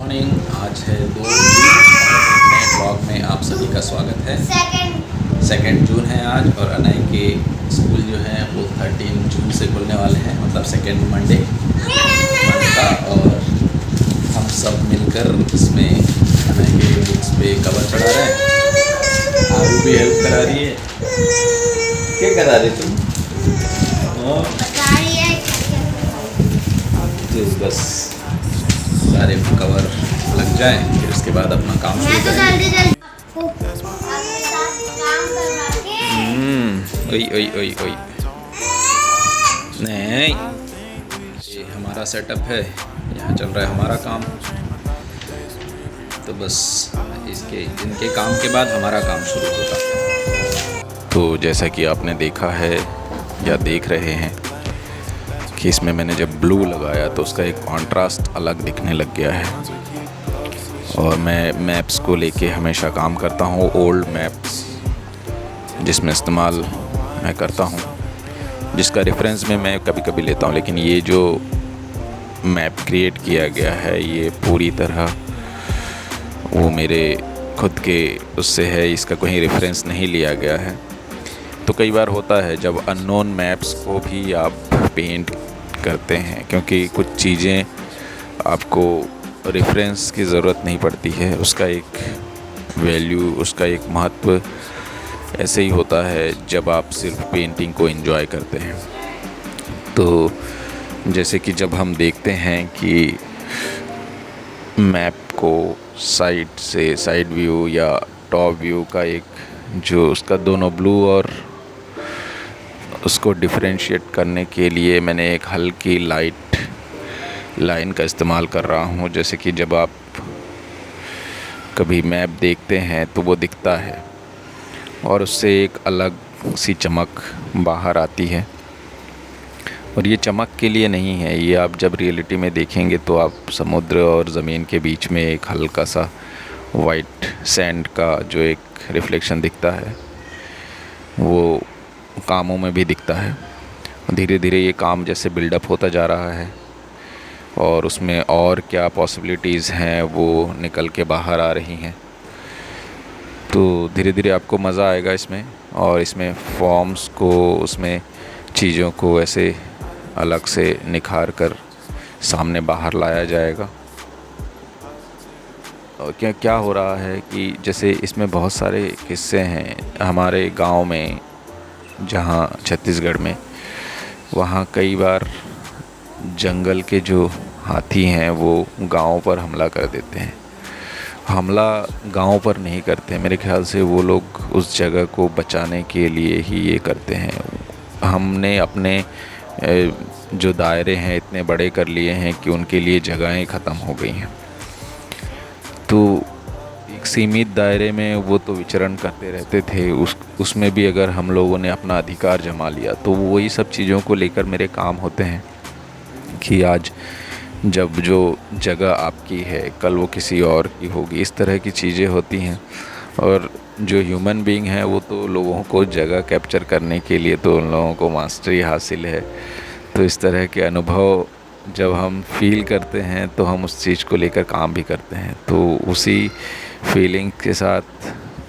Morning. आज है 2 जून और एक नए ब्लॉग में आप सभी का स्वागत है। सेकेंड जून है आज और अनय के स्कूल जो है वो 13 जून से खुलने वाले हैं, मतलब सेकेंड मंडे मंथ का। और हम सब मिलकर इसमें अनय के बुक्स पे कवर चढ़ा रहे हैं। आरू भी हेल्प करा रही है। क्या करा रही तुम? तो बस सारे कवर लग जाएं, फिर उसके बाद अपना काम शुरू करेंगे। ओई ओई ओई ओई नहीं, ये हमारा सेटअप है, यहाँ चल रहा है हमारा काम। तो बस इनके काम के बाद हमारा काम शुरू होगा। तो जैसा कि आपने देखा है या देख रहे हैं कि इसमें मैंने जब ब्लू लगाया तो उसका एक कॉन्ट्रास्ट अलग दिखने लग गया है। और मैं मैप्स को लेके हमेशा काम करता हूँ, ओल्ड मैप्स जिसमें इस्तेमाल मैं करता हूँ, जिसका रेफरेंस में मैं कभी कभी लेता हूँ। लेकिन ये जो मैप क्रिएट किया गया है ये पूरी तरह वो मेरे खुद के उससे है, इसका कोई रेफरेंस नहीं लिया गया है। तो कई बार होता है जब अननोन मैप्स को भी आप पेंट करते हैं, क्योंकि कुछ चीज़ें आपको रेफरेंस की ज़रूरत नहीं पड़ती है, उसका एक वैल्यू, उसका एक महत्व ऐसे ही होता है जब आप सिर्फ पेंटिंग को एंजॉय करते हैं। तो जैसे कि जब हम देखते हैं कि मैप को साइड से साइड व्यू या टॉप व्यू का एक जो उसका दोनों ब्लू और उसको डिफरेंशिएट करने के लिए मैंने एक हल्की लाइट लाइन का इस्तेमाल कर रहा हूँ। जैसे कि जब आप कभी मैप देखते हैं तो वो दिखता है और उससे एक अलग सी चमक बाहर आती है। और ये चमक के लिए नहीं है, ये आप जब रियलिटी में देखेंगे तो आप समुद्र और ज़मीन के बीच में एक हल्का सा वाइट सैंड का जो एक रिफ्लेक्शन दिखता है वो कामों में भी दिखता है। धीरे धीरे ये काम जैसे बिल्डअप होता जा रहा है और उसमें और क्या पॉसिबिलिटीज़ हैं वो निकल के बाहर आ रही हैं। तो धीरे धीरे आपको मज़ा आएगा इसमें, और इसमें फॉर्म्स को, उसमें चीज़ों को ऐसे अलग से निखार कर सामने बाहर लाया जाएगा। और क्या हो रहा है कि जैसे इसमें बहुत सारे किस्से हैं हमारे गांव में, जहां छत्तीसगढ़ में, वहाँ कई बार जंगल के जो हाथी हैं वो गाँव पर हमला कर देते हैं। हमला गाँव पर नहीं करते, मेरे ख्याल से वो लोग उस जगह को बचाने के लिए ही ये करते हैं। हमने अपने जो दायरे हैं इतने बड़े कर लिए हैं कि उनके लिए जगहें ख़त्म हो गई हैं। तो एक सीमित दायरे में वो तो विचरण करते रहते थे, उसमें भी अगर हम लोगों ने अपना अधिकार जमा लिया तो वही सब चीज़ों को लेकर मेरे काम होते हैं कि आज जब जो जगह आपकी है कल वो किसी और की होगी। इस तरह की चीज़ें होती हैं। और जो ह्यूमन बीइंग है वो तो लोगों को जगह कैप्चर करने के लिए तो उन लोगों को मास्टरी हासिल है। तो इस तरह के अनुभव जब हम फील करते हैं तो हम उस चीज़ को लेकर काम भी करते हैं। तो उसी फीलिंग के साथ,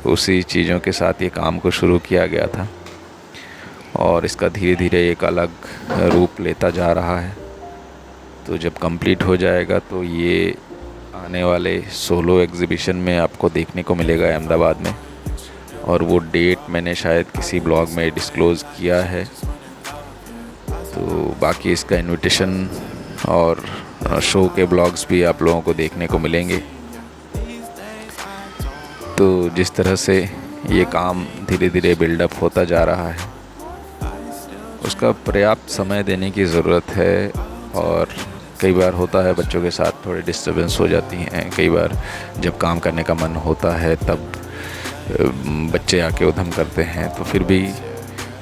उसी चीज़ों के साथ ये काम को शुरू किया गया था और इसका धीरे धीरे एक अलग रूप लेता जा रहा है। तो जब कंप्लीट हो जाएगा तो ये आने वाले सोलो एग्ज़िबिशन में आपको देखने को मिलेगा अहमदाबाद में। और वो डेट मैंने शायद किसी ब्लॉग में डिस्क्लोज़ किया है। तो बाकी इसका इनविटेशन और शो के ब्लॉग्स भी आप लोगों को देखने को मिलेंगे। तो जिस तरह से ये काम धीरे धीरे बिल्डअप होता जा रहा है उसका पर्याप्त समय देने की ज़रूरत है। और कई बार होता है बच्चों के साथ थोड़े डिस्टर्बेंस हो जाती हैं। कई बार जब काम करने का मन होता है तब बच्चे आके उधम करते हैं। तो फिर भी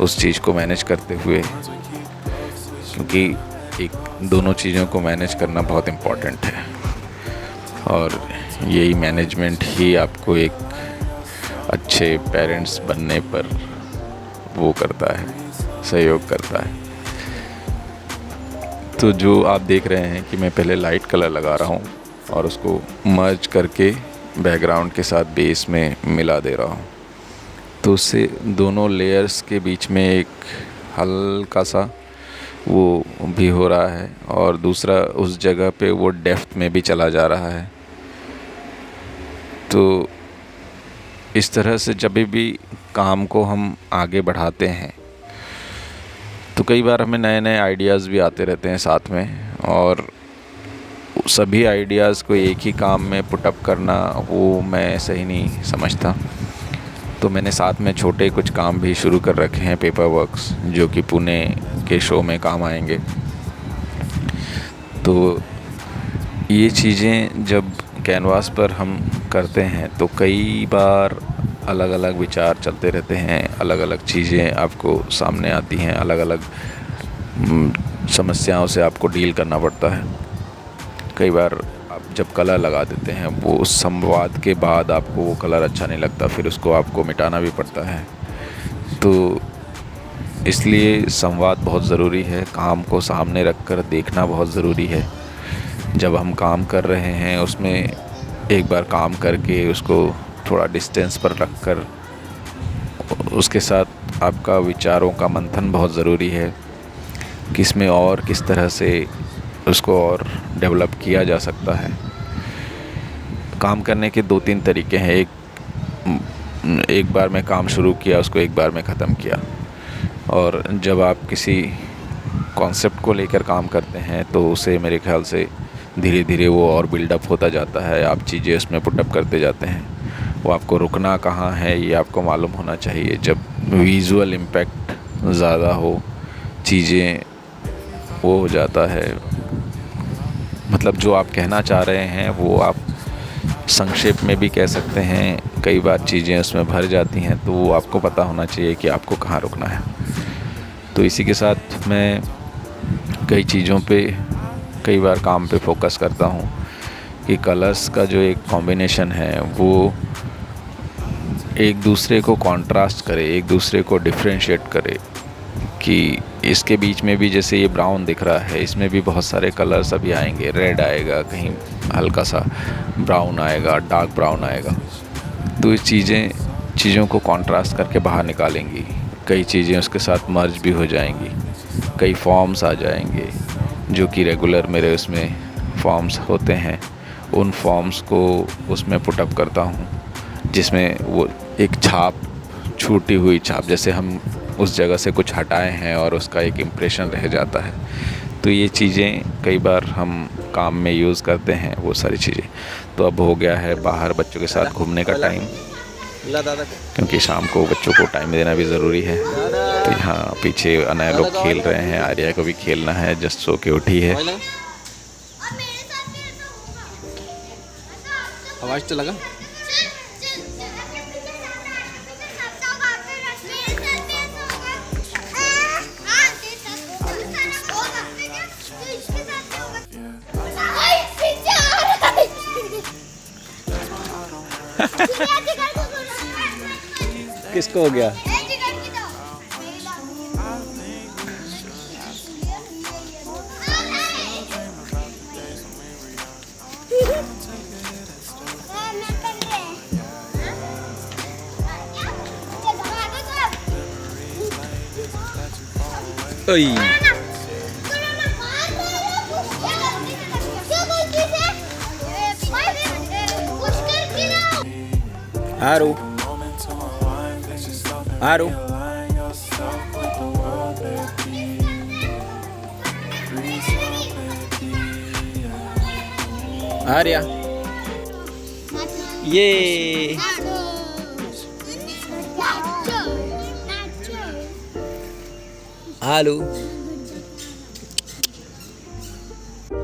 उस चीज़ को मैनेज करते हुए, क्योंकि एक दोनों चीज़ों को मैनेज करना बहुत इम्पॉर्टेंट है और यही मैनेजमेंट ही आपको एक अच्छे पेरेंट्स बनने पर वो करता है, सहयोग करता है। तो जो आप देख रहे हैं कि मैं पहले लाइट कलर लगा रहा हूँ, और उसको मर्ज करके बैकग्राउंड के साथ बेस में मिला दे रहा हूँ। तो उससे दोनों लेयर्स के बीच में एक हल्का सा वो भी हो रहा है और दूसरा उस जगह पे वो डेप्थ में भी चला जा रहा है। तो इस तरह से जब भी काम को हम आगे बढ़ाते हैं तो कई बार हमें नए नए आइडियाज़ भी आते रहते हैं साथ में, और सभी आइडियाज़ को एक ही काम में पुटअप करना वो मैं सही नहीं समझता। तो मैंने साथ में छोटे कुछ काम भी शुरू कर रखे हैं, पेपर वर्क्स, जो कि पुणे के शो में काम आएंगे। तो ये चीज़ें जब कैनवास पर हम करते हैं तो कई बार अलग अलग विचार चलते रहते हैं, अलग अलग चीज़ें आपको सामने आती हैं, अलग अलग समस्याओं से आपको डील करना पड़ता है। कई बार आप जब कलर लगा देते हैं वो उस संवाद के बाद आपको वो कलर अच्छा नहीं लगता, फिर उसको आपको मिटाना भी पड़ता है। तो इसलिए संवाद बहुत ज़रूरी है, काम को सामने रख कर देखना बहुत ज़रूरी है। जब हम काम कर रहे हैं उसमें एक बार काम करके उसको थोड़ा डिस्टेंस पर रख कर उसके साथ आपका विचारों का मंथन बहुत ज़रूरी है, किसमें और किस तरह से उसको और डेवलप किया जा सकता है। काम करने के 2-3 तरीके हैं। एक बार में काम शुरू किया, उसको एक बार में ख़त्म किया। और जब आप किसी कॉन्सेप्ट को लेकर काम करते हैं तो उसे मेरे ख्याल से धीरे धीरे वो और बिल्डअप होता जाता है, आप चीज़ें उसमें पुटअप करते जाते हैं। वो आपको रुकना कहाँ है ये आपको मालूम होना चाहिए। जब विजुअल इम्पैक्ट ज़्यादा हो, चीज़ें वो हो जाता है, मतलब जो आप कहना चाह रहे हैं वो आप संक्षेप में भी कह सकते हैं। कई बार चीज़ें उसमें भर जाती हैं, तो वो आपको पता होना चाहिए कि आपको कहाँ रुकना है। तो इसी के साथ मैं कई चीज़ों पे कई बार काम पे फोकस करता हूँ कि कलर्स का जो एक कॉम्बिनेशन है वो एक दूसरे को कॉन्ट्रास्ट करे, एक दूसरे को डिफरेंशिएट करे, कि इसके बीच में भी जैसे ये ब्राउन दिख रहा है, इसमें भी बहुत सारे कलर्स अभी आएंगे, रेड आएगा, कहीं हल्का सा ब्राउन आएगा, डार्क ब्राउन आएगा। तो ये चीज़ों को कॉन्ट्रास्ट करके बाहर निकालेंगी। कई चीज़ें उसके साथ मर्ज भी हो जाएंगी, कई फॉर्म्स आ जाएंगे जो कि रेगुलर मेरे उसमें फॉर्म्स होते हैं। उन फॉर्म्स को उसमें पुटअप करता हूँ, जिसमें वो एक छाप, छूटी हुई छाप, जैसे हम उस जगह से कुछ हटाए हैं और उसका एक इम्प्रेशन रह जाता है। तो ये चीज़ें कई बार हम काम में यूज़ करते हैं, वो सारी चीज़ें। तो अब हो गया है बाहर बच्चों के साथ घूमने का टाइम, क्योंकि शाम को बच्चों को टाइम देना भी ज़रूरी है। तो यहाँ पीछे नए लोग खेल रहे हैं, आर्या को भी खेलना है, जस्ट सो के उठी है। आवाज़ तो लगा। किसको हो गया? ओई आरू आरू आर्या ये आलू।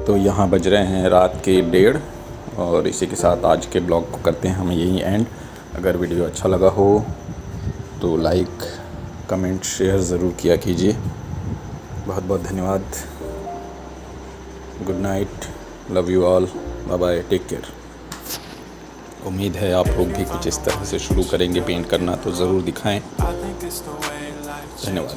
तो यहाँ बज रहे हैं रात के 1:30 और इसी के साथ आज के ब्लॉग को करते हैं हम यहीं एंड। अगर वीडियो अच्छा लगा हो तो लाइक, कमेंट, शेयर ज़रूर किया कीजिए। बहुत बहुत धन्यवाद। Good night, love you all, bye bye, take care. उम्मीद है आप लोग भी कुछ इस तरह से शुरू करेंगे पेंट करना, तो ज़रूर दिखाएं। धन्यवाद।